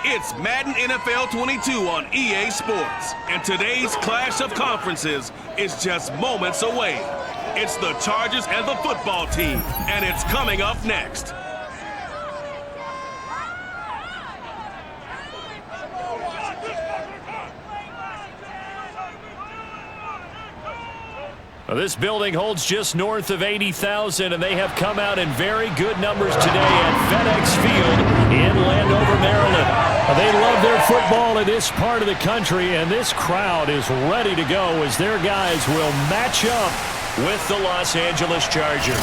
It's Madden NFL 22 on EA Sports, and today's clash of conferences is just moments away. It's the Chargers and the football team, and it's coming up next. Well, this building holds just north of 80,000, and they have come out in very good numbers today at FedEx Field in Landover, Maryland. They love their football in this part of the country, and this crowd is ready to go as their guys will match up with the Los Angeles Chargers.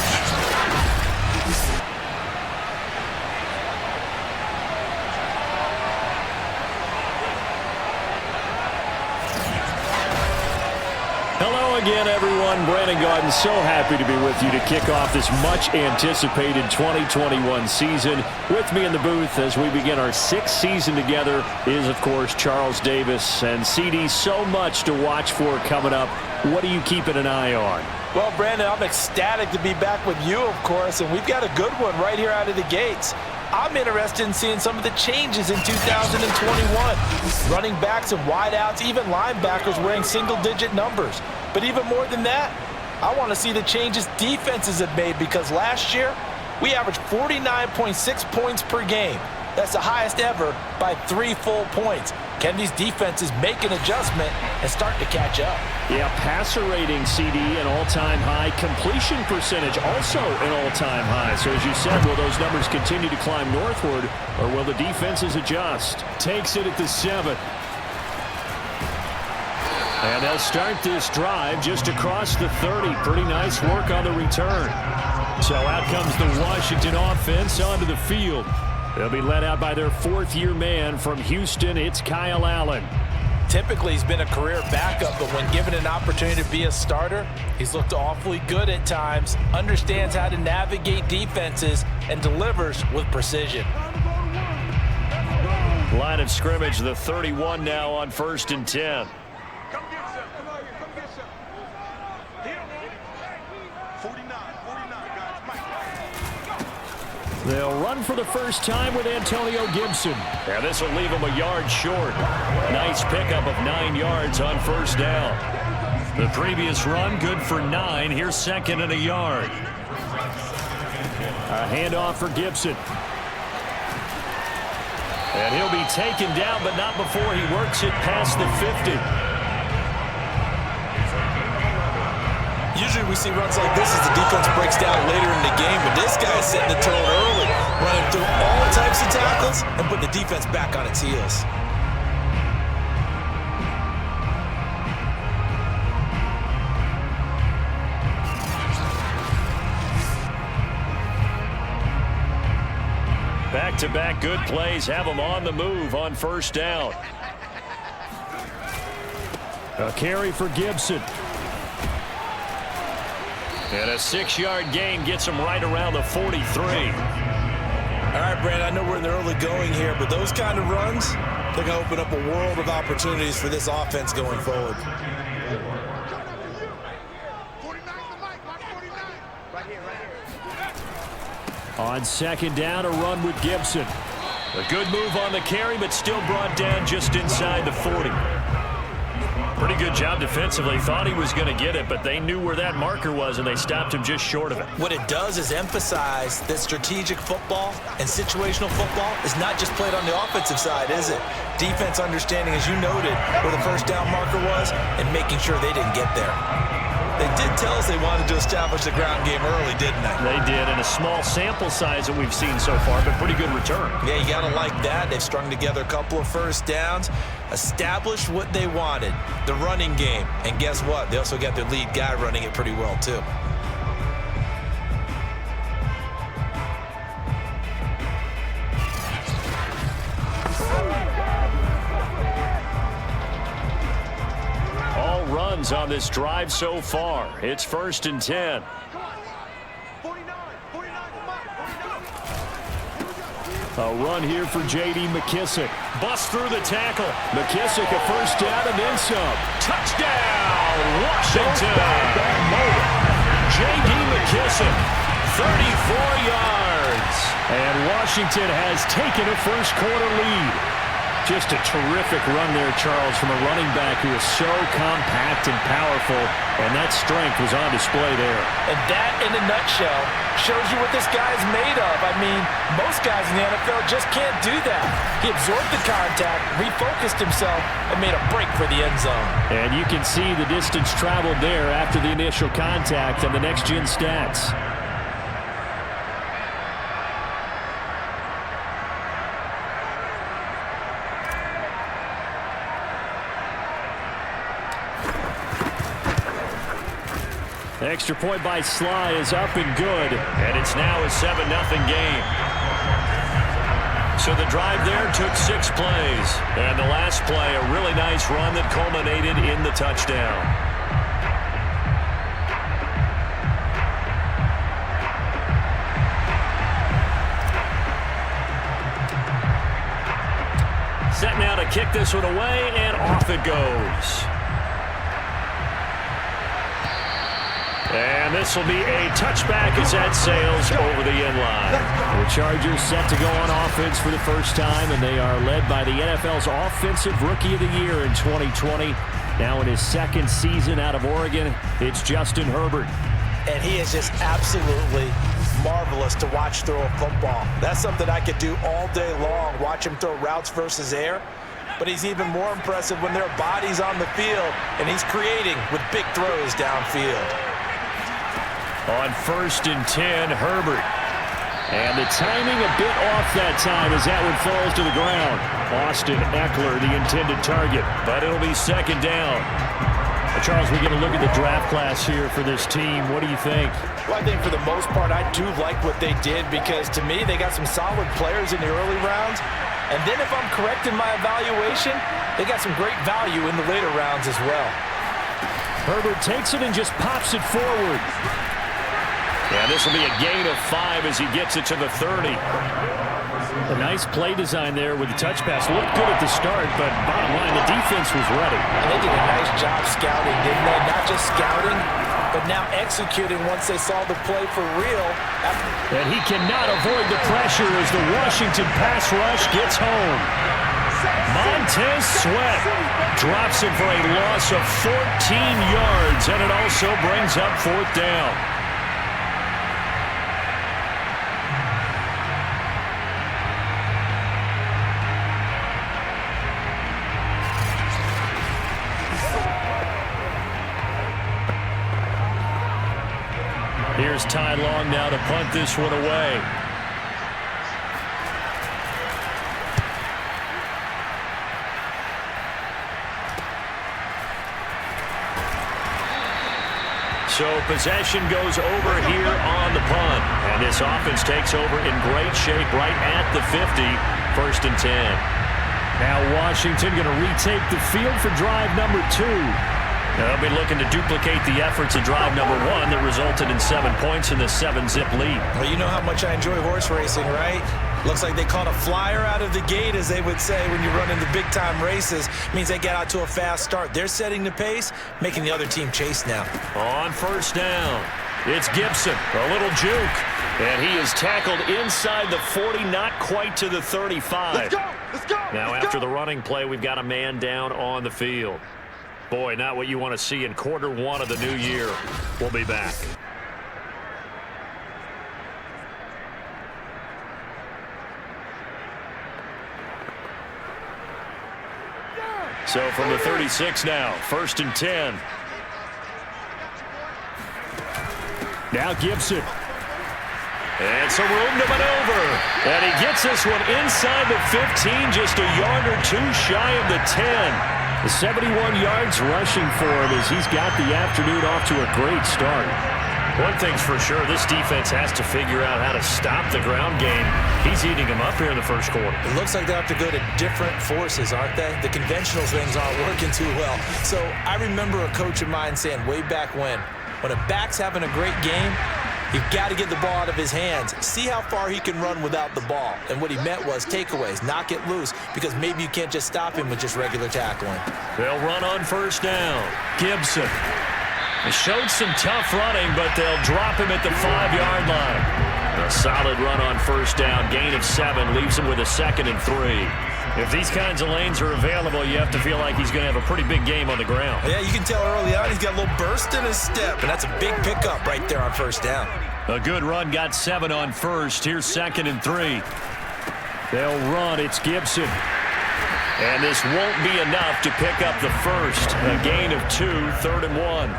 Again, everyone, Brandon Gaudin, so happy to be with you to kick off this much-anticipated 2021 season. With me in the booth as we begin our sixth season together is, of course, Charles Davis. And, CD, so much to watch for coming up. What are you keeping an eye on? Well, Brandon, I'm ecstatic to be back with you, of course, and we've got a good one right here out of the gates. I'm interested in seeing some of the changes in 2021. Running backs and wideouts, even linebackers wearing single-digit numbers. But even more than that, I want to see the changes defenses have made, because last year we averaged 49.6 points per game. That's the highest ever by 3 full points. Can these defenses make an adjustment and start to catch up? Yeah, passer rating, CD, an all-time high. Completion percentage, also an all-time high. So as you said, will those numbers continue to climb northward, or will the defenses adjust? Takes it at the 7. And they'll start this drive just across the 30. Pretty nice work on the return. So out comes the Washington offense onto the field. They'll be led out by their fourth-year man from Houston. It's Kyle Allen. Typically, he's been a career backup, but when given an opportunity to be a starter, he's looked awfully good at times, understands how to navigate defenses, and delivers with precision. Line of scrimmage, the 31 now on 1st and 10. They'll run for the first time with Antonio Gibson. And this will leave him a yard short. Nice pickup of 9 yards on 1st down. The previous run, good for 9. Here's 2nd and a yard. A handoff for Gibson. And he'll be taken down, but not before he works it past the 50. Usually we see runs like this as the defense breaks down later in the game, but this guy is setting the tone early, running through all types of tackles and putting the defense back on its heels. Back-to-back good plays have them on the move on 1st down. A carry for Gibson. And a 6-yard gain gets him right around the 43. All right, Brandon, I know we're in the early going here, but those kind of runs, they're going to open up a world of opportunities for this offense going forward. On 2nd down, a run with Gibson. A good move on the carry, but still brought down just inside the 40. Pretty good job defensively. Thought he was going to get it, but they knew where that marker was, and they stopped him just short of it. What it does is emphasize that strategic football and situational football is not just played on the offensive side, is it? Defense understanding, as you noted, where the 1st down marker was and making sure they didn't get there. They did tell us they wanted to establish the ground game early, didn't they? They did, and a small sample size that we've seen so far, but pretty good return. Yeah, you got to like that. They've strung together a couple of 1st downs, established what they wanted, the running game. And guess what? They also got their lead guy running it pretty well, too. On this drive so far. It's 1st and 10. A run here for J.D. McKissic. Bust through the tackle. McKissic a 1st down and then some. Touchdown, Washington. J.D. McKissic, 34 yards. And Washington has taken a 1st quarter lead. Just a terrific run there, Charles, from a running back who is so compact and powerful, and that strength was on display there. And that, in a nutshell, shows you what this guy is made of. I mean, most guys in the NFL just can't do that. He absorbed the contact, refocused himself, and made a break for the end zone. And you can see the distance traveled there after the initial contact on the next-gen stats. Extra point by Sly is up and good, and it's now a 7-0 game. So the drive there took 6 plays, and the last play, a really nice run that culminated in the touchdown. Set now to kick this one away, and off it goes. And this will be a touchback as that sails over the end line. The Chargers set to go on offense for the first time, and they are led by the NFL's Offensive Rookie of the Year in 2020. Now in his second season out of Oregon, it's Justin Herbert. And he is just absolutely marvelous to watch throw a football. That's something I could do all day long, watch him throw routes versus air. But he's even more impressive when there are bodies on the field, and he's creating with big throws downfield. On 1st and 10, Herbert. And the timing a bit off that time as that one falls to the ground. Austin Eckler, the intended target, but it'll be second down. Charles, we get a look at the draft class here for this team. What do you think? Well, I think for the most part, I do like what they did because, to me, they got some solid players in the early rounds. And then if I'm correct in my evaluation, they got some great value in the later rounds as well. Herbert takes it and just pops it forward. Yeah, this will be a gain of 5 as he gets it to the 30. A nice play design there with the touch pass. Looked good at the start, but bottom line, the defense was ready. And they did a nice job scouting, didn't they? Not just scouting, but now executing once they saw the play for real. And he cannot avoid the pressure as the Washington pass rush gets home. Montez Sweat drops it for a loss of 14 yards, and it also brings up 4th down. Here's Ty Long now to punt this one away. So possession goes over here on the punt. And this offense takes over in great shape right at the 50. 1st and 10. Now Washington going to retake the field for drive number 2. They'll be looking to duplicate the efforts of drive number 1 that resulted in 7 points in the 7-zip lead. Well, you know how much I enjoy horse racing, right? Looks like they caught a flyer out of the gate, as they would say when you run into big-time races. Means they get out to a fast start. They're setting the pace, making the other team chase now. On 1st down, it's Gibson, a little juke. And he is tackled inside the 40, not quite to the 35. Let's go! Let's go! Now after the running play, we've got a man down on the field. Boy, not what you want to see in quarter 1 of the new year. We'll be back. So from the 36 now, 1st and 10. Now Gibson. And some room to maneuver. And he gets this one inside the 15, just a yard or 2 shy of the 10. The 71 yards rushing for him as he's got the afternoon off to a great start. One thing's for sure, this defense has to figure out how to stop the ground game. He's eating them up here in the first quarter. It looks like they have to go to different forces, aren't they? The conventional things aren't working too well. So I remember a coach of mine saying way back when a back's having a great game, you've got to get the ball out of his hands. See how far he can run without the ball. And what he meant was takeaways, knock it loose, because maybe you can't just stop him with just regular tackling. They'll run on 1st down. Gibson. He showed some tough running, but they'll drop him at the 5-yard line. A solid run on 1st down. Gain of 7 leaves him with a 2nd and 3. If these kinds of lanes are available, you have to feel like he's going to have a pretty big game on the ground. Yeah, you can tell early on he's got a little burst in his step, and that's a big pickup right there on first down. A good run got 7 on first. Here's 2nd and 3. They'll run. It's Gibson. And this won't be enough to pick up the first. A gain of 2, 3rd and 1.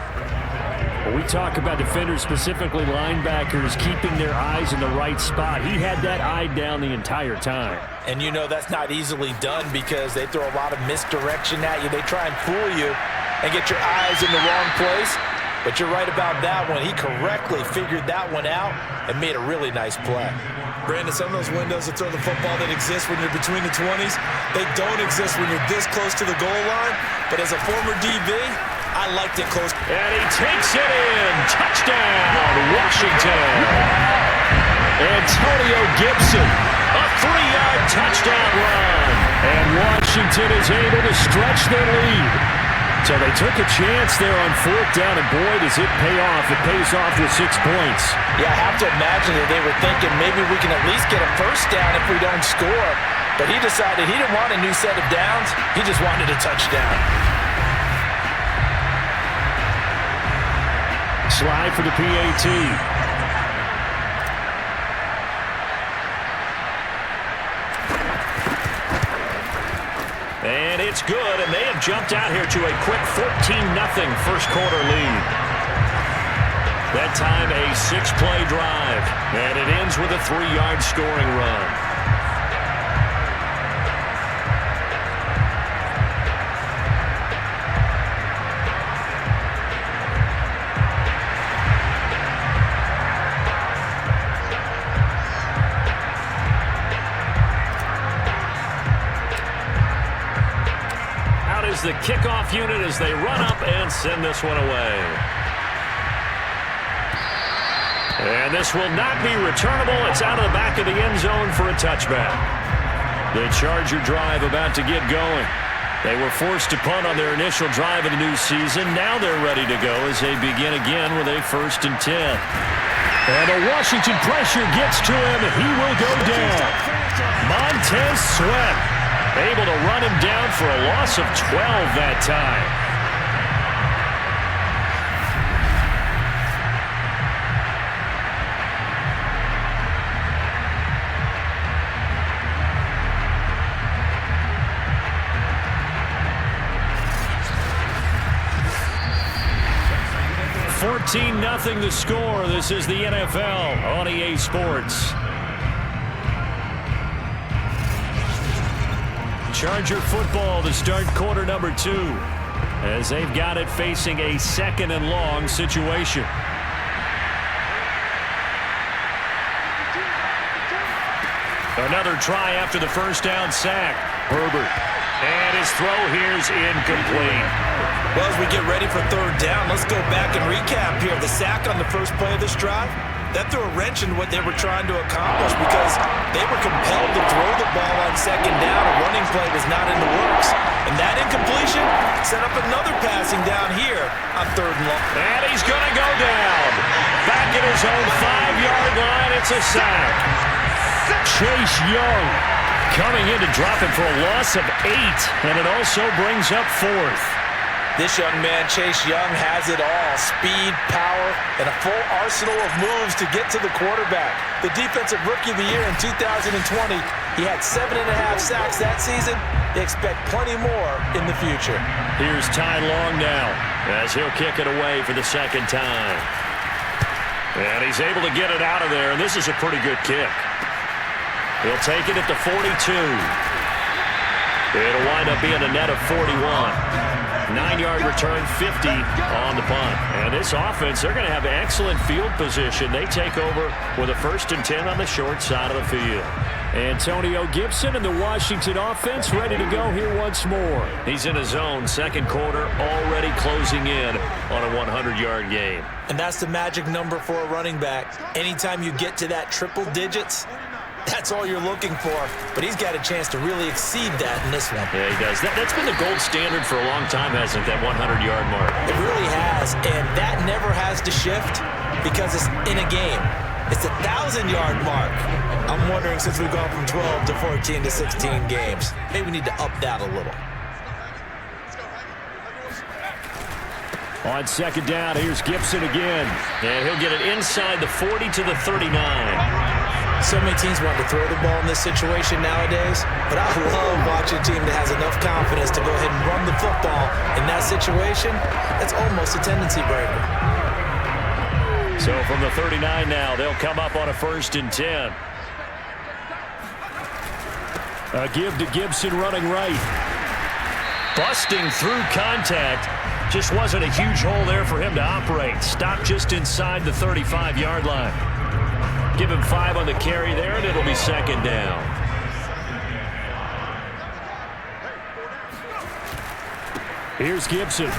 When we talk about defenders, specifically linebackers, keeping their eyes in the right spot. He had that eye down the entire time. And you know that's not easily done because they throw a lot of misdirection at you. They try and fool you and get your eyes in the wrong place. But you're right about that one. He correctly figured that one out and made a really nice play. Brandon, some of those windows to throw the football that exist when you're between the 20s, they don't exist when you're this close to the goal line. But as a former DB, I liked it close. And he takes it in. Touchdown, Washington. Antonio Gibson, a 3-yard touchdown run. And Washington is able to stretch their lead. So they took a chance there on 4th down, and boy, does it pay off. It pays off with 6 points. Yeah, I have to imagine that they were thinking maybe we can at least get a first down if we don't score. But he decided he didn't want a new set of downs. He just wanted a touchdown. Slide for the PAT. And it's good, and they have jumped out here to a quick 14-0 first quarter lead. That time a 6-play drive, and it ends with a 3-yard scoring run. The kickoff unit as they run up and send this one away. And this will not be returnable. It's out of the back of the end zone for a touchback. The Charger drive about to get going. They were forced to punt on their initial drive of the new season. Now they're ready to go as they begin again with a 1st and 10. And the Washington pressure gets to him. He will go down. Montez Sweat able to run him down for a loss of 12 that time. (14-0) the score. This is the NFL on EA Sports. Charger football to start quarter number 2 as they've got it facing a 2nd and long situation. Another try after the first down sack. Herbert. And his throw here's incomplete. Well, as we get ready for 3rd down, let's go back and recap here. The sack on the first play of this drive, that threw a wrench in what they were trying to accomplish because they were compelled to throw the ball on 2nd down. A running play was not in the works. And that incompletion set up another passing down here on 3rd and long. And he's going to go down. Back at his own 5-yard line, it's a sack. Chase Young coming in to drop him for a loss of 8. And it also brings up 4th. This young man, Chase Young, has it all. Speed, power, and a full arsenal of moves to get to the quarterback. The Defensive Rookie of the Year in 2020, he had 7.5 sacks that season. They expect plenty more in the future. Here's Ty Long now as he'll kick it away for the 2nd time. And he's able to get it out of there, and this is a pretty good kick. He'll take it at the 42. It'll wind up being a net of 41. 9-yard return, 50 on the punt. And this offense, they're going to have excellent field position. They take over with a 1st and 10 on the short side of the field. Antonio Gibson and the Washington offense ready to go here once more. He's in his zone, 2nd quarter, already closing in on a 100-yard game. And that's the magic number for a running back. Anytime you get to that triple digits, that's all you're looking for. But he's got a chance to really exceed that in this one. Yeah, he does. That's been the gold standard for a long time, hasn't it, that 100-yard mark? It really has, and that never has to shift because it's in a game. It's the 1,000-yard mark. I'm wondering, since we've gone from 12 to 14 to 16 games, maybe we need to up that a little. On second down, here's Gibson again. And he'll get it inside the 40 to the 39. So many teams want to throw the ball in this situation nowadays, but I love watching a team that has enough confidence to go ahead and run the football in that situation. That's almost a tendency breaker. So from the 39 now, they'll come up on a 1st and 10. A give to Gibson running right. Busting through contact. Just wasn't a huge hole there for him to operate. Stopped just inside the 35-yard line. Give him 5 on the carry there, and it'll be 2nd down. Here's Gibson.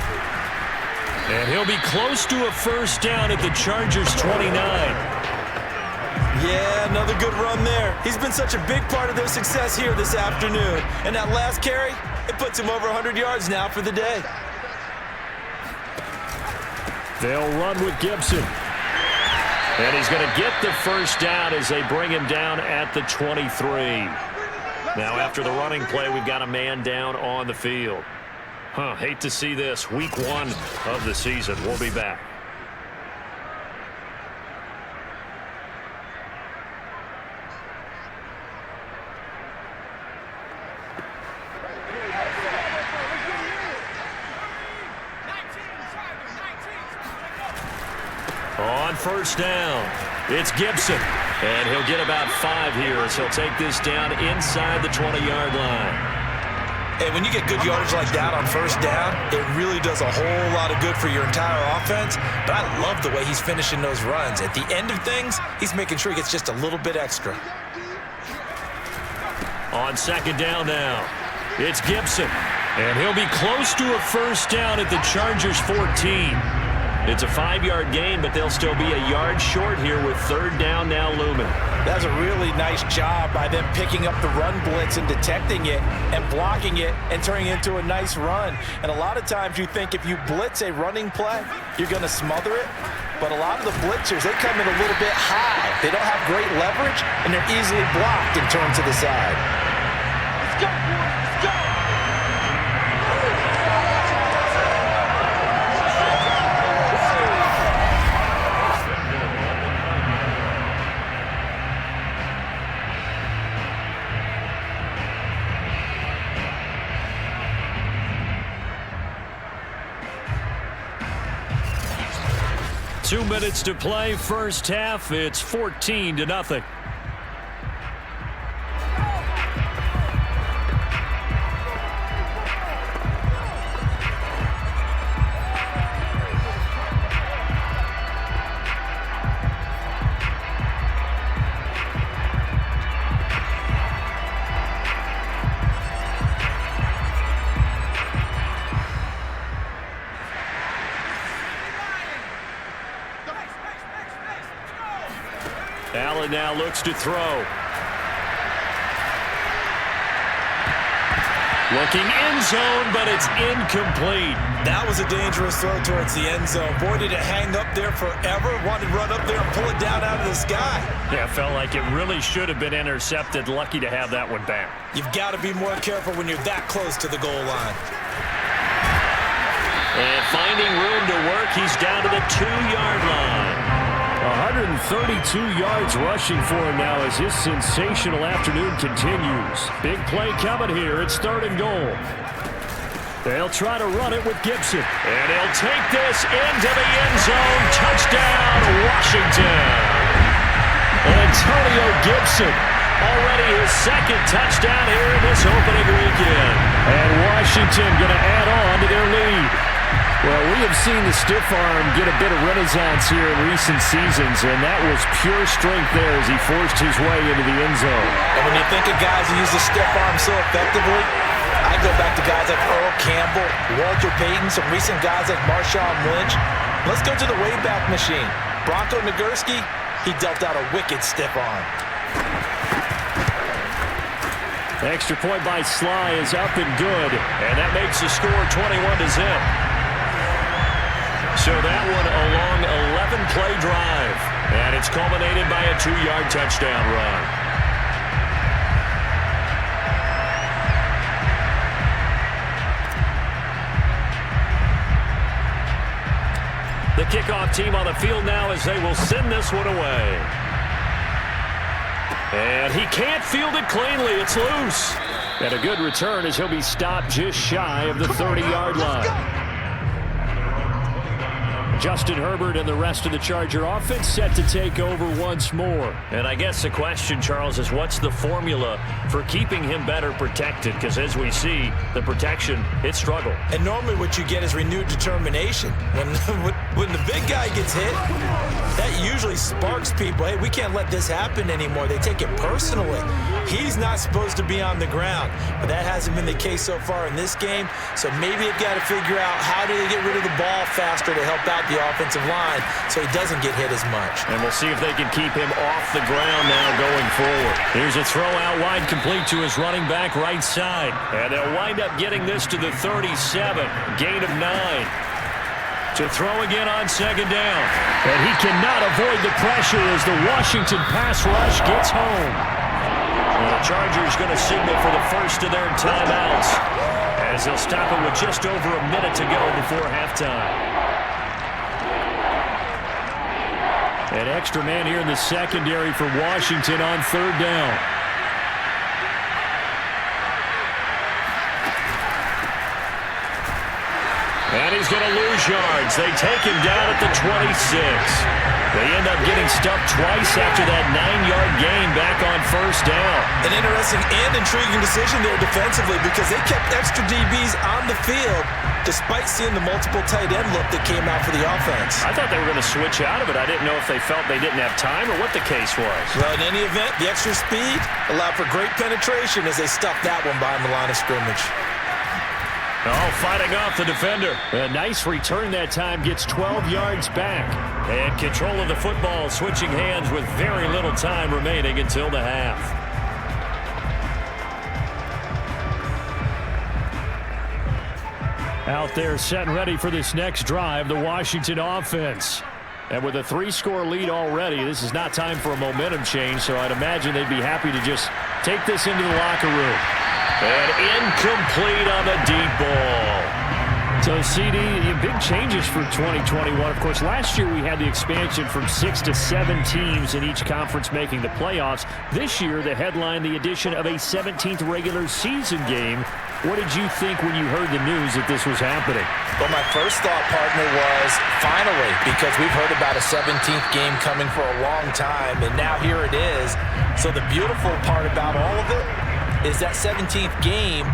And he'll be close to a 1st down at the Chargers' 29. Yeah, another good run there. He's been such a big part of their success here this afternoon. And that last carry, it puts him over 100 yards now for the day. They'll run with Gibson. And he's going to get the 1st down as they bring him down at the 23. Now, after the running play, we've got a man down on the field. Hate to see this. Week 1 of the season. We'll be back. On 1st down, it's Gibson. And he'll get about 5 here as he'll take this down inside the 20-yard line. And when you get good yardage like that on 1st down, it really does a whole lot of good for your entire offense. But I love the way he's finishing those runs. At the end of things, he's making sure he gets just a little bit extra. On 2nd down now, it's Gibson. And he'll be close to a 1st down at the Chargers' 14. It's a 5-yard gain, but they'll still be a yard short here with 3rd down now looming. That's a really nice job by them picking up the run blitz and detecting it and blocking it and turning it into a nice run. And a lot of times you think if you blitz a running play, you're going to smother it. But a lot of the blitzers, they come in a little bit high. They don't have great leverage, and they're easily blocked and turned to the side. Let's go, boys. Let's go. 2 minutes to play, 1st half. It's 14-0. Allen now looks to throw. Looking end zone, but it's incomplete. That was a dangerous throw towards the end zone. Boy, did it hang up there forever. Wanted to run up there and pull it down out of the sky. Yeah, felt like it really should have been intercepted. Lucky to have that one back. You've got to be more careful when you're that close to the goal line. And finding room to work, he's down to the 2-yard line. 132 yards rushing for him now as his sensational afternoon continues. Big play coming here. It's 3rd and goal. They'll try to run it with Gibson. And he'll take this into the end zone. Touchdown, Washington. Antonio Gibson. Already his 2nd touchdown here in this opening weekend. And Washington going to add on to their lead. Well, we have seen the stiff arm get a bit of renaissance here in recent seasons, and that was pure strength there as he forced his way into the end zone. And when you think of guys who use the stiff arm so effectively, I go back to guys like Earl Campbell, Walter Payton, some recent guys like Marshawn Lynch. Let's go to the Wayback Machine. Bronco Nagurski, he dealt out a wicked stiff arm. Extra point by Sly is up and good, and that makes the score 21-0. So that one a long 11-play drive. And it's culminated by a 2-yard touchdown run. The kickoff team on the field now as they will send this one away. And he can't field it cleanly. It's loose. And a good return as he'll be stopped just shy of the 30-yard line. Justin Herbert and the rest of the Charger offense set to take over once more. And I guess the question, Charles, is what's the formula for keeping him better protected? Because as we see, the protection, it struggled. And normally what you get is renewed determination. When the big guy gets hit, that usually sparks people. Hey, we can't let this happen anymore. They take it personally. He's not supposed to be on the ground, but that hasn't been the case so far in this game. So maybe they've got to figure out how do they get rid of the ball faster to help out the offensive line so he doesn't get hit as much. And we'll see if they can keep him off the ground now going forward. Here's a throw out wide complete to his running back right side. And they'll wind up getting this to the 37. Gain of 9. To throw again on second down. And he cannot avoid the pressure as the Washington pass rush gets home. And the Chargers going to signal for the first of their timeouts as they'll stop it with just over a minute to go before halftime. An extra man here in the secondary for Washington on third down. And he's going to lose yards. They take him down at the 26. They end up getting stuffed twice after that 9-yard gain back on first down. An interesting and intriguing decision there defensively because they kept extra DBs on the field despite seeing the multiple tight end look that came out for the offense. I thought they were going to switch out of it. I didn't know if they felt they didn't have time or what the case was. Well, in any event, the extra speed allowed for great penetration as they stuffed that one behind the line of scrimmage. Oh, fighting off the defender. A nice return that time, gets 12 yards back. And control of the football switching hands with very little time remaining until the half. Out there set and ready for this next drive, the Washington offense. And with a 3-score lead already, this is not time for a momentum change, so I'd imagine they'd be happy to just take this into the locker room. And incomplete on the deep ball. So, CD, big changes for 2021. Of course, last year we had the expansion from 6 to 7 teams in each conference making the playoffs. This year, the headline, the addition of a 17th regular season game. What did you think when you heard the news that this was happening? Well, my first thought, partner, was finally, because we've heard about a 17th game coming for a long time, and now here it is. So the beautiful part about all of it is that 17th game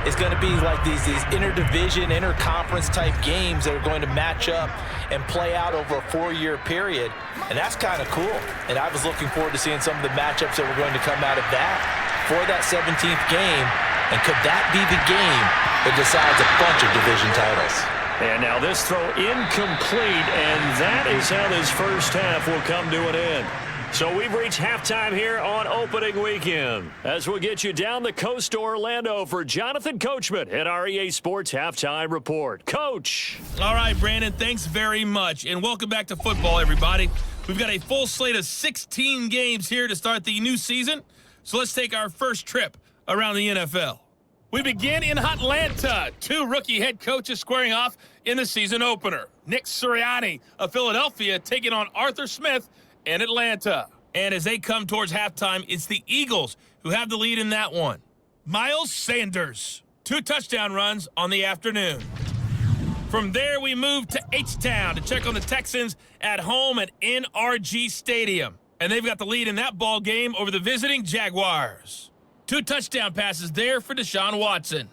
is going to be like these interdivision, interconference type games that are going to match up and play out over a 4-year period. And that's kind of cool. And I was looking forward to seeing some of the matchups that were going to come out of that for that 17th game. And could that be the game that decides a bunch of division titles? And now this throw incomplete, and that is how this first half will come to an end. So we've reached halftime here on opening weekend as we'll get you down the coast to Orlando for Jonathan Coachman at our EA Sports Halftime Report. Coach. All right, Brandon, thanks very much. And welcome back to football, everybody. We've got a full slate of 16 games here to start the new season. So let's take our first trip around the NFL. We begin in Atlanta. 2 rookie head coaches squaring off in the season opener. Nick Sirianni of Philadelphia taking on Arthur Smith in Atlanta. And as they come towards halftime, it's the Eagles who have the lead in that one. Miles Sanders, 2 touchdown runs on the afternoon. From there, we move to H-Town to check on the Texans at home at NRG Stadium. And they've got the lead in that ball game over the visiting Jaguars. 2 touchdown passes there for Deshaun Watson.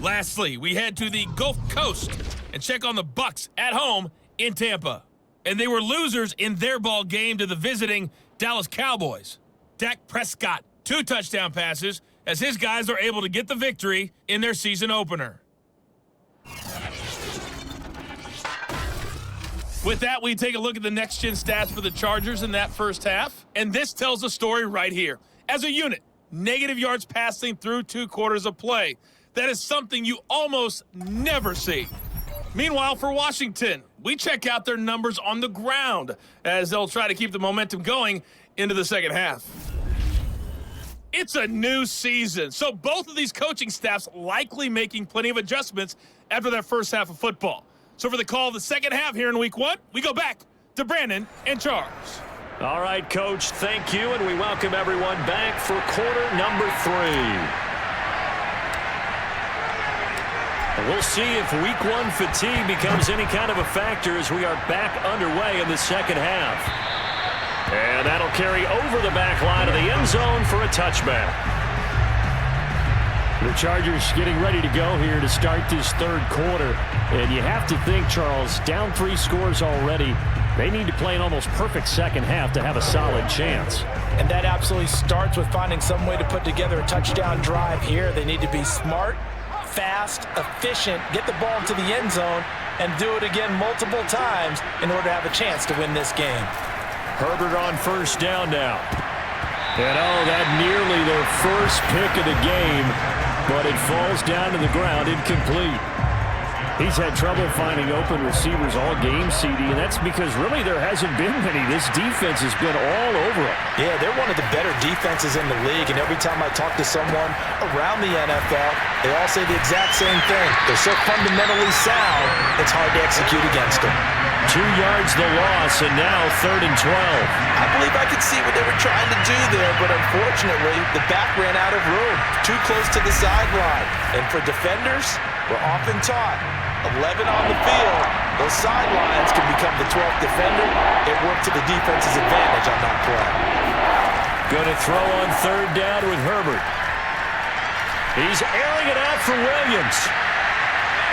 Lastly, we head to the Gulf Coast and check on the Bucs at home in Tampa. And they were losers in their ball game to the visiting Dallas Cowboys. Dak Prescott, 2 touchdown passes as his guys are able to get the victory in their season opener. With that, we take a look at the next-gen stats for the Chargers in that first half. And this tells a story right here. As a unit, negative yards passing through 2 quarters of play. That is something you almost never see. Meanwhile, for Washington, we check out their numbers on the ground as they'll try to keep the momentum going into the second half. It's a new season, so both of these coaching staffs likely making plenty of adjustments after that first half of football. So for the call of the second half here in week 1, we go back to Brandon and Charles. All right, Coach, thank you, and we welcome everyone back for quarter number 3. We'll see if week 1 fatigue becomes any kind of a factor as we are back underway in the second half. And that'll carry over the back line of the end zone for a touchback. The Chargers getting ready to go here to start this third quarter. And you have to think, Charles, down 3 scores already. They need to play an almost perfect second half to have a solid chance. And that absolutely starts with finding some way to put together a touchdown drive here. They need to be smart, fast, efficient, get the ball into the end zone, and do it again multiple times in order to have a chance to win this game. Herbert on first down now. And that nearly their first pick of the game, but it falls down to the ground incomplete. He's had trouble finding open receivers all game, CD, and that's because really there hasn't been many. This defense has been all over it. Yeah, they're one of the better defenses in the league, and every time I talk to someone around the NFL, they all say the exact same thing. They're so fundamentally sound, it's hard to execute against them. 2 yards the loss, and now 3rd and 12. I believe I could see what they were trying to do there, but unfortunately, the back ran out of room, too close to the sideline. And for defenders, we're often taught 11 on the field, those sidelines can become the 12th defender. It worked to the defense's advantage on that play. Going to throw on 3rd down with Herbert. He's airing it out for Williams.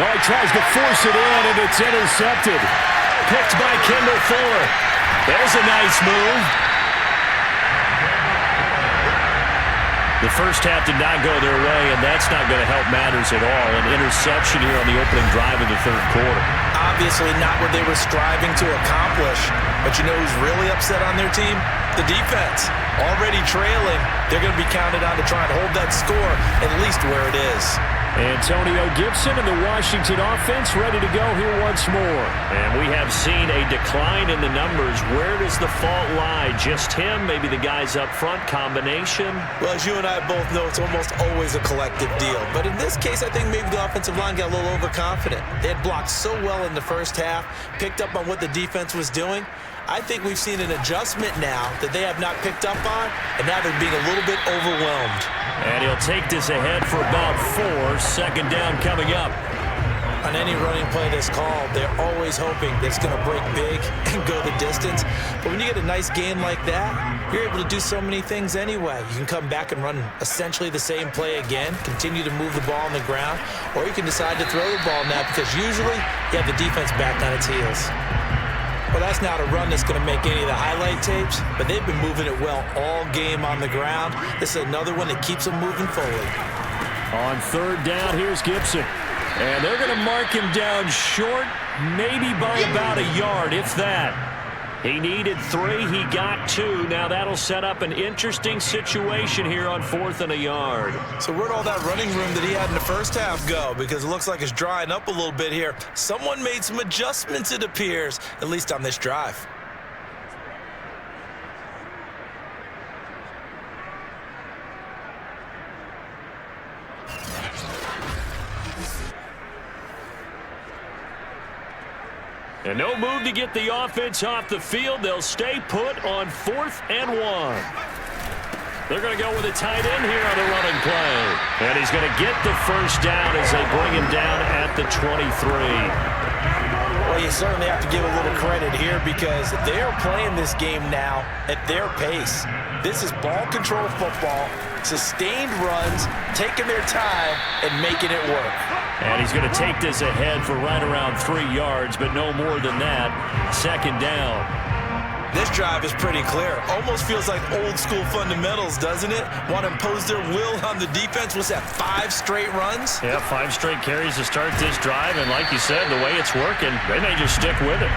Oh, he tries to force it in, and it's intercepted. Picked by Kendall Fuller. There's a nice move. The first half did not go their way, and that's not going to help matters at all. An interception here on the opening drive of the third quarter. Obviously not what they were striving to accomplish. But you know who's really upset on their team? The defense. Already trailing, they're going to be counted on to try and hold that score at least where it is. Antonio Gibson and the Washington offense ready to go here once more. And we have seen a decline in the numbers. Where does the fault lie? Just him? Maybe the guys up front? Combination? Well, as you and I both know, it's almost always a collective deal. But in this case, I think maybe the offensive line got a little overconfident. They had blocked so well in the first half, picked up on what the defense was doing. I think we've seen an adjustment now that they have not picked up on, and now they're being a little bit overwhelmed. And he'll take this ahead for about 4. Second down coming up. On any running play that's called, they're always hoping that it's going to break big and go the distance. But when you get a nice gain like that, you're able to do so many things anyway. You can come back and run essentially the same play again, continue to move the ball on the ground, or you can decide to throw the ball now because usually you have the defense back on its heels. Well, that's not a run that's going to make any of the highlight tapes, but they've been moving it well all game on the ground. This is another one that keeps them moving forward. On 3rd down, here's Gibson. And they're going to mark him down short, maybe by about a yard, if that. He needed 3, he got 2. Now that'll set up an interesting situation here on 4th and a yard. So where'd all that running room that he had in the first half go? Because it looks like it's drying up a little bit here. Someone made some adjustments, it appears, at least on this drive. And no move to get the offense off the field. They'll stay put on 4th and 1. They're going to go with a tight end here on the running play. And he's going to get the first down as they bring him down at the 23. Well, you certainly have to give a little credit here because they're playing this game now at their pace. This is ball control football, sustained runs, taking their time, and making it work. And he's going to take this ahead for right around 3 yards, but no more than that. Second down. This drive is pretty clear. Almost feels like old school fundamentals, doesn't it? Want to impose their will on the defense. What's that, 5 straight runs? Yeah, 5 straight carries to start this drive. And like you said, the way it's working, they may just stick with it.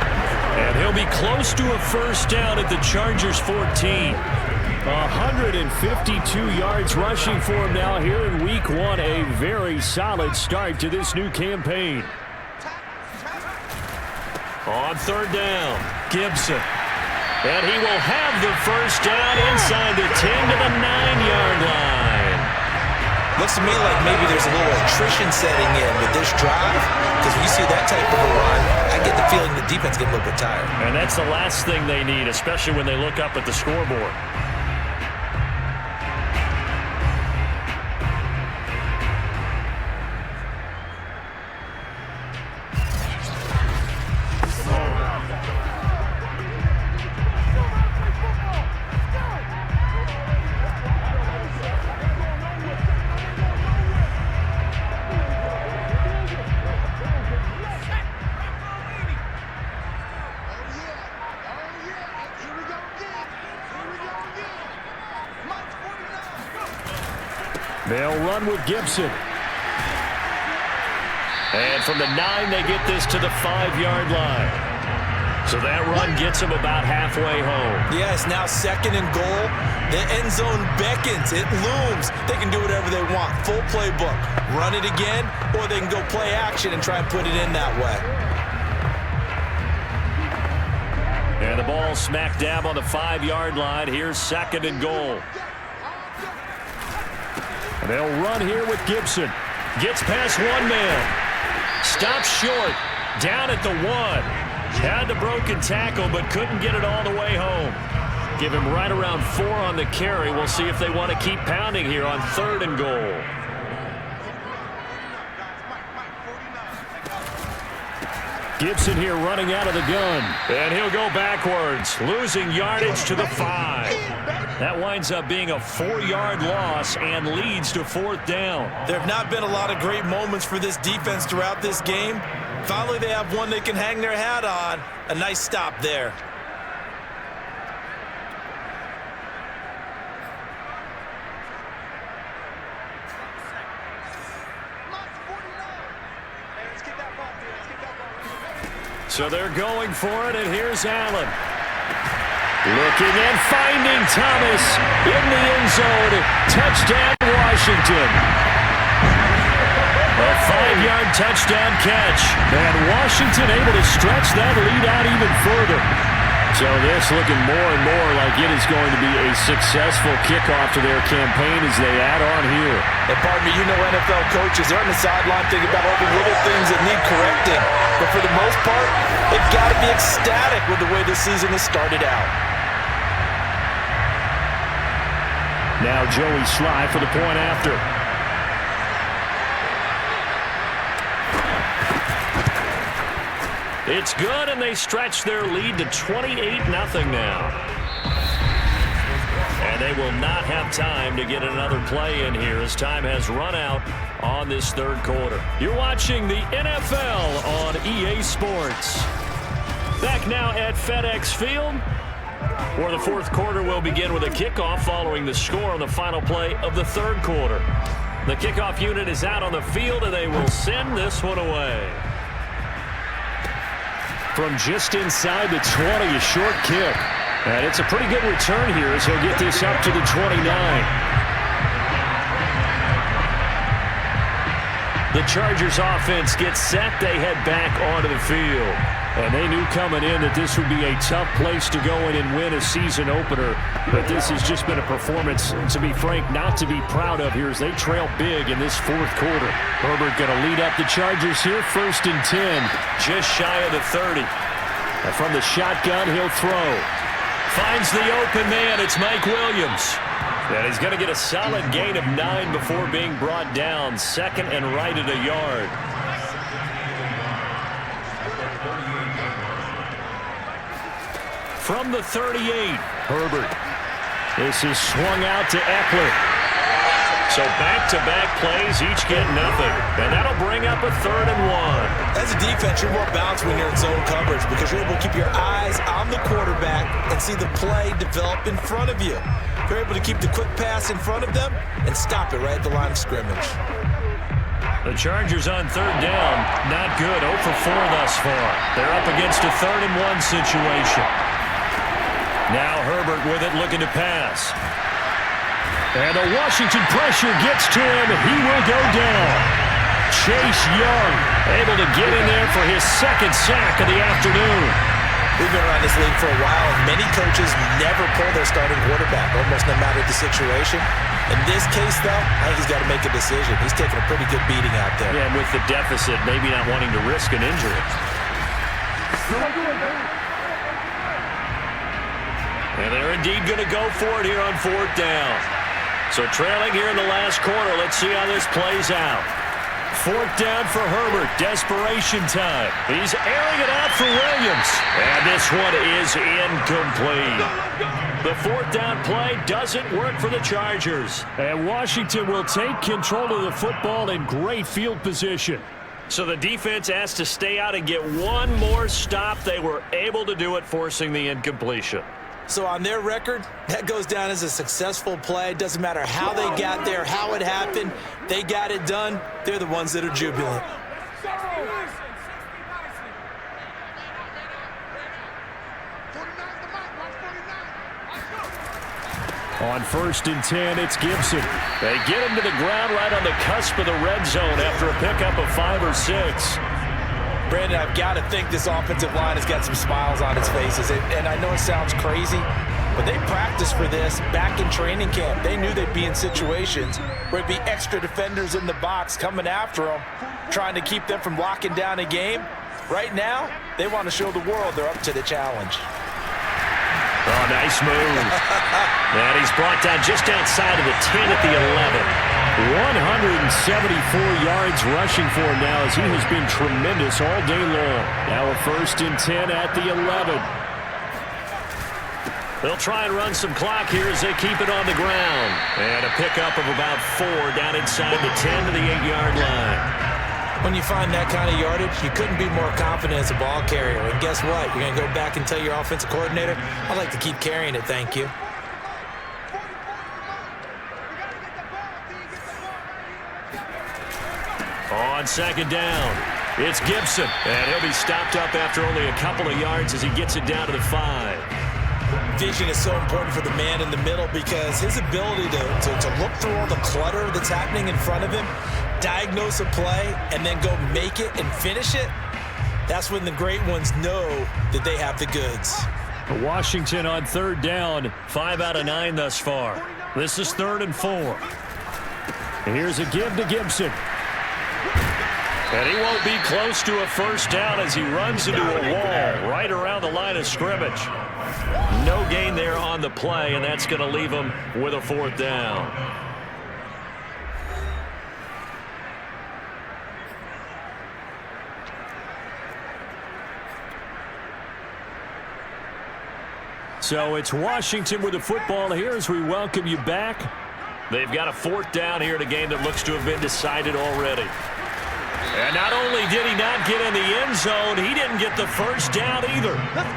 And he'll be close to a first down at the Chargers 14. 152 yards rushing for him now here in week 1. A very solid start to this new campaign. On third down, Gibson. And he will have the first down inside the 10 to the 9-yard line. Looks to me like maybe there's a little attrition setting in with this drive, because when you see that type of a run, I get the feeling the defense get a little bit tired. And that's the last thing they need, especially when they look up at the scoreboard. They'll run with Gibson. And from the 9, they get this to the 5-yard line. So that run gets them about halfway home. Yeah, it's now 2nd and goal. The end zone beckons. It looms. They can do whatever they want. Full playbook. Run it again, or they can go play action and try and put it in that way. And the ball smack dab on the 5-yard line. Here's 2nd and goal. They'll run here with Gibson. Gets past one man. Stops short. Down at the 1. Had the broken tackle, but couldn't get it all the way home. Give him right around 4 on the carry. We'll see if they want to keep pounding here on 3rd and goal. Gibson here running out of the gun. And he'll go backwards, losing yardage to the 5. That winds up being a 4-yard loss and leads to 4th down. There have not been a lot of great moments for this defense throughout this game. Finally, they have one they can hang their hat on. A nice stop there. So they're going for it, and here's Allen. Looking and finding Thomas in the end zone. Touchdown, Washington. A 5-yard touchdown catch. And Washington able to stretch that lead out even further. So this looking more and more like it is going to be a successful kickoff to their campaign as they add on here. And pardon me, you know NFL coaches, they're on the sideline thinking about all the little things that need correcting. But for the most part, they've got to be ecstatic with the way this season has started out. Now Joey Sly for the point after. It's good, and they stretch their lead to 28-0 now. And they will not have time to get another play in here as time has run out on this 3rd quarter. You're watching the NFL on EA Sports. Back now at FedEx Field, where the 4th quarter will begin with a kickoff following the score on the final play of the 3rd quarter. The kickoff unit is out on the field, and they will send this one away. From just inside the 20, a short kick. And it's a pretty good return here as he'll get this up to the 29. The Chargers offense gets set. They head back onto the field. And they knew coming in that this would be a tough place to go in and win a season opener. But this has just been a performance, to be frank, not to be proud of here as they trail big in this 4th quarter. Herbert going to lead up the Chargers here, 1st and 10, just shy of the 30. And from the shotgun, he'll throw. Finds the open man. It's Mike Williams. And he's going to get a solid gain of 9 before being brought down. 2nd and right at a yard. From the 38, Herbert. This is swung out to Eckler. So back-to-back plays, each get nothing. And that'll bring up a 3rd and 1. As a defense, you're more balanced when you're in zone coverage because you're able to keep your eyes on the quarterback and see the play develop in front of you. You're able to keep the quick pass in front of them and stop it right at the line of scrimmage. The Chargers on 3rd down, not good, 0 for 4 thus far. They're up against a 3rd and 1 situation. Now Herbert with it, looking to pass. And the Washington pressure gets to him. He will go down. Chase Young able to get in there for his second sack of the afternoon. We've been around this league for a while, and many coaches never pull their starting quarterback, almost no matter the situation. In this case, though, I think he's got to make a decision. He's taking a pretty good beating out there. Yeah, and with the deficit, maybe not wanting to risk an injury. And they're indeed going to go for it here on 4th down. So trailing here in the last quarter, let's see how this plays out. 4th down for Herbert. Desperation time. He's airing it out for Williams. And this one is incomplete. The 4th down play doesn't work for the Chargers. And Washington will take control of the football in great field position. So the defense has to stay out and get one more stop. They were able to do it, forcing the incompletion. So on their record, that goes down as a successful play. Doesn't matter how they got there, how it happened. They got it done. They're the ones that are jubilant. On 1st and 10, it's Gibson. They get him to the ground right on the cusp of the red zone after a pickup of 5 or 6. Brandon, I've got to think this offensive line has got some smiles on its faces. And I know it sounds crazy, but they practiced for this back in training camp. They knew they'd be in situations where it'd be extra defenders in the box coming after them, trying to keep them from locking down a game. Right now, they want to show the world they're up to the challenge. Oh, nice move. And he's brought down just outside of the 10 at the 11. 174 yards rushing for him now as he has been tremendous all day long. Now a 1st and 10 at the 11. They'll try and run some clock here as they keep it on the ground. And a pickup of about 4 down inside the 10 to the 8-yard line. When you find that kind of yardage, you couldn't be more confident as a ball carrier. And guess what? You're going to go back and tell your offensive coordinator, I'd like to keep carrying it, thank you. On 2nd down, it's Gibson. And he'll be stopped up after only a couple of yards as he gets it down to the 5. Vision is so important for the man in the middle because his ability to look through all the clutter that's happening in front of him, diagnose a play, and then go make it and finish it, that's when the great ones know that they have the goods. Washington on 3rd down, 5 out of 9 thus far. This is 3rd and 4. And here's a give to Gibson. And he won't be close to a 1st down as he runs into a wall right around the line of scrimmage. No gain there on the play, and that's going to leave him with a 4th down. So it's Washington with the football here as we welcome you back. They've got a 4th down here in a game that looks to have been decided already. And not only did he not get in the end zone, he didn't get the 1st down either.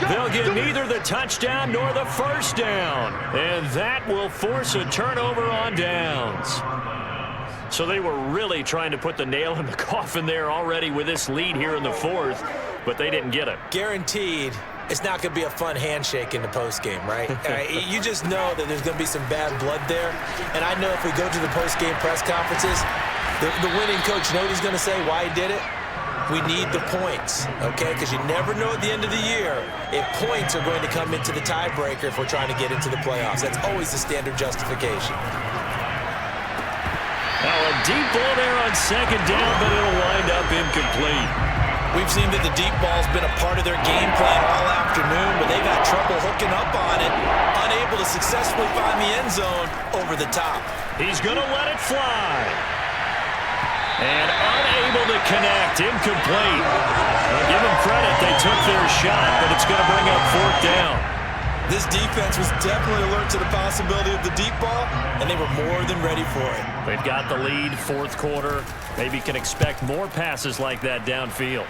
They'll get neither the touchdown nor the 1st down. And that will force a turnover on downs. So they were really trying to put the nail in the coffin there already with this lead here in the 4th, but they didn't get it. Guaranteed it's not going to be a fun handshake in the postgame, right? You just know that there's going to be some bad blood there. And I know if we go to the postgame press conferences, the winning coach, you know what he's going to say, why he did it? We need the points, okay? Because you never know at the end of the year if points are going to come into the tiebreaker if we're trying to get into the playoffs. That's always the standard justification. Now a deep ball there on 2nd down, but it'll wind up incomplete. We've seen that the deep ball's been a part of their game plan all afternoon, but they've had trouble hooking up on it, unable to successfully find the end zone over the top. He's going to let it fly. And unable to connect, incomplete. Well, give them credit, they took their shot, but it's going to bring up 4th down. This defense was definitely alert to the possibility of the deep ball, and they were more than ready for it. They've got the lead, 4th quarter. Maybe can expect more passes like that downfield.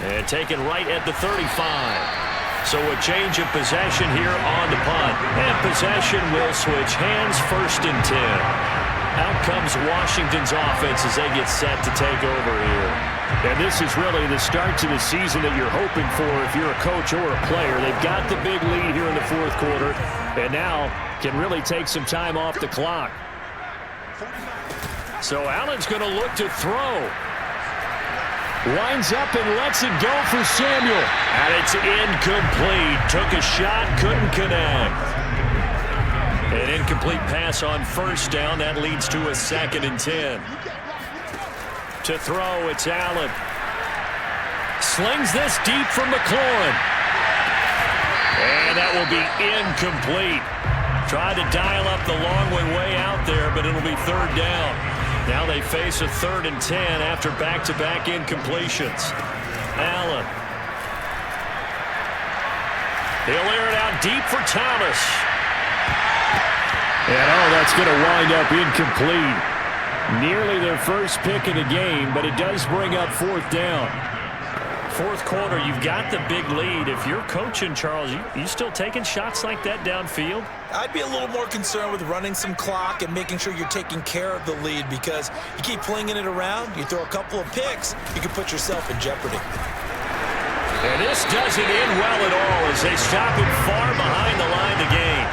And taken right at the 35. So a change of possession here on the punt. And possession will switch hands, 1st and 10. Out comes Washington's offense as they get set to take over here. And this is really the start to the season that you're hoping for if you're a coach or a player. They've got the big lead here in the 4th quarter, and now can really take some time off the clock. So Allen's going to look to throw. Lines up and lets it go for Samuel. And it's incomplete. Took a shot, couldn't connect. An incomplete pass on first down. That leads to a 2nd and 10. To throw, it's Allen. Slings this deep from McLaurin. And that will be incomplete. Tried to dial up the long way out there, but it'll be 3rd down. Now they face a 3rd and 10 after back-to-back incompletions. Allen. He'll air it out deep for Thomas. And that's going to wind up incomplete. Nearly their first pick of the game, but it does bring up 4th down. 4th quarter, you've got the big lead. If you're coaching, Charles, you still taking shots like that downfield? I'd be a little more concerned with running some clock and making sure you're taking care of the lead, because you keep flinging it around, you throw a couple of picks, you can put yourself in jeopardy. And this doesn't end well at all as they stop it far behind the line to gain.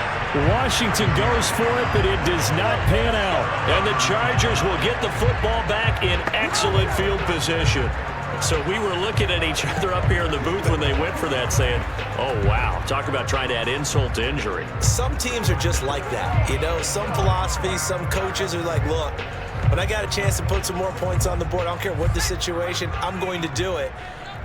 Washington goes for it, but it does not pan out. And the Chargers will get the football back in excellent field position. So we were looking at each other up here in the booth when they went for that, saying, oh, wow, talk about trying to add insult to injury. Some teams are just like that. You know, some philosophies, some coaches are like, look, when I got a chance to put some more points on the board, I don't care what the situation, I'm going to do it.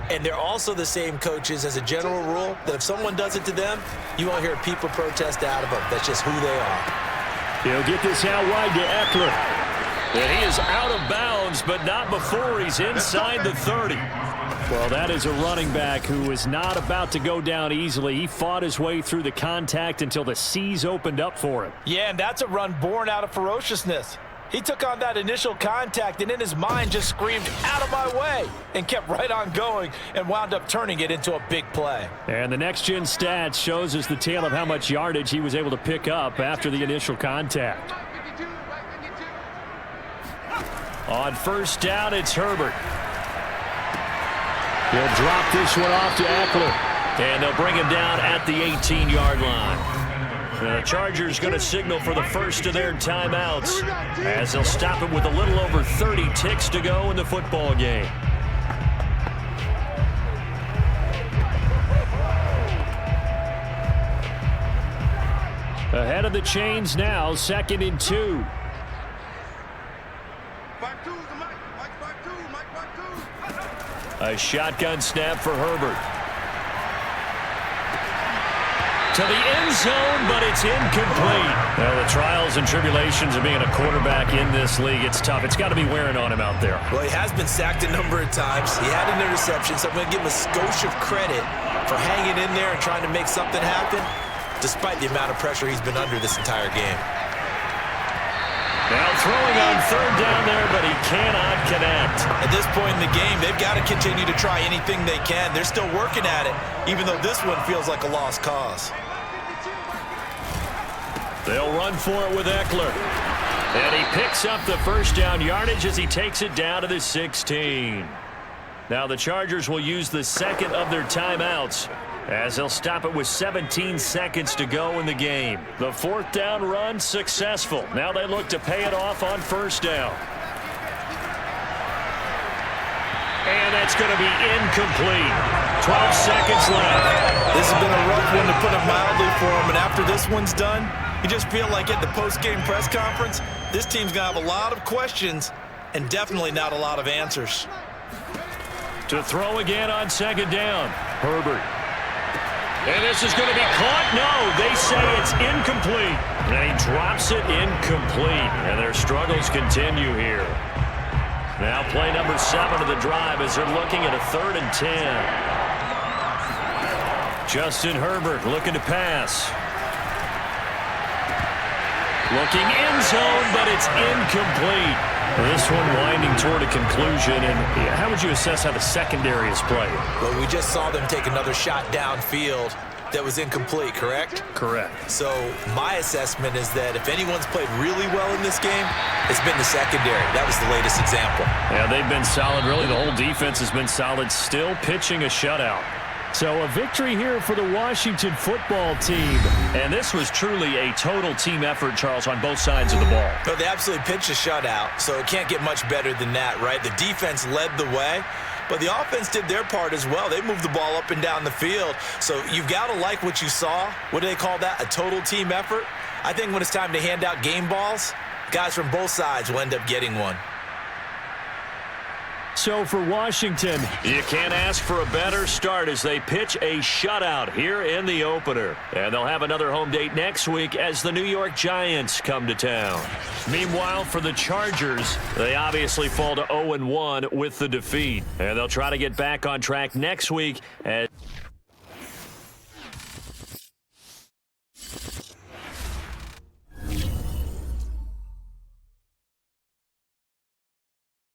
And they're also the same coaches as a general rule that if someone does it to them, you won't hear people protest out of them. That's just who they are. He'll get this out wide to Eckler. And he is out of bounds, but not before he's inside the 30. Well, that is a running back who is not about to go down easily. He fought his way through the contact until the seas opened up for him. Yeah, and that's a run born out of ferociousness. He took on that initial contact and in his mind just screamed, out of my way, and kept right on going and wound up turning it into a big play. And the next-gen stats shows us the tale of how much yardage he was able to pick up after the initial contact. On first down, it's Herbert. He'll drop this one off to Eckler. And they'll bring him down at the 18-yard line. The Chargers going to signal for the first of their timeouts as they'll stop it with a little over 30 ticks to go in the football game. Ahead of the chains now, 2nd and 2. A shotgun snap for Herbert. To the end zone, but it's incomplete. Well, the trials and tribulations of being a quarterback in this league, it's tough. It's got to be wearing on him out there. Well, he has been sacked a number of times. He had an interception, so I'm going to give him a skosh of credit for hanging in there and trying to make something happen, despite the amount of pressure he's been under this entire game. Now throwing on 3rd down there, but he cannot connect. At this point in the game, they've got to continue to try anything they can. They're still working at it, even though this one feels like a lost cause. They'll run for it with Eckler. And he picks up the first down yardage as he takes it down to the 16. Now the Chargers will use the second of their timeouts as they'll stop it with 17 seconds to go in the game. The 4th down run successful. Now they look to pay it off on first down. And that's going to be incomplete. 12 seconds left. This has been a rough one, to put it mildly, for him. And after this one's done, you just feel like at the post-game press conference, this team's going to have a lot of questions and definitely not a lot of answers. To throw again on 2nd down. Herbert. And this is going to be caught. No, they say it's incomplete. And he drops it incomplete. And their struggles continue here. Now play number 7 of the drive as they're looking at a 3rd and 10. Justin Herbert looking to pass. Looking end zone, but it's incomplete. This one winding toward a conclusion. And how would you assess how the secondary is playing? Well, we just saw them take another shot downfield that was incomplete, correct? Correct. So my assessment is that if anyone's played really well in this game, it's been the secondary. That was the latest example. Yeah, they've been solid. Really, the whole defense has been solid. Still pitching a shutout. So a victory here for the Washington football team. And this was truly a total team effort, Charles, on both sides of the ball. But they absolutely pitched a shutout, so it can't get much better than that, right? The defense led the way, but the offense did their part as well. They moved the ball up and down the field. So you've got to like what you saw. What do they call that? A total team effort? I think when it's time to hand out game balls, guys from both sides will end up getting one. So for Washington, you can't ask for a better start as they pitch a shutout here in the opener. And they'll have another home date next week as the New York Giants come to town. Meanwhile, for the Chargers, they obviously fall to 0-1 with the defeat. And they'll try to get back on track next week as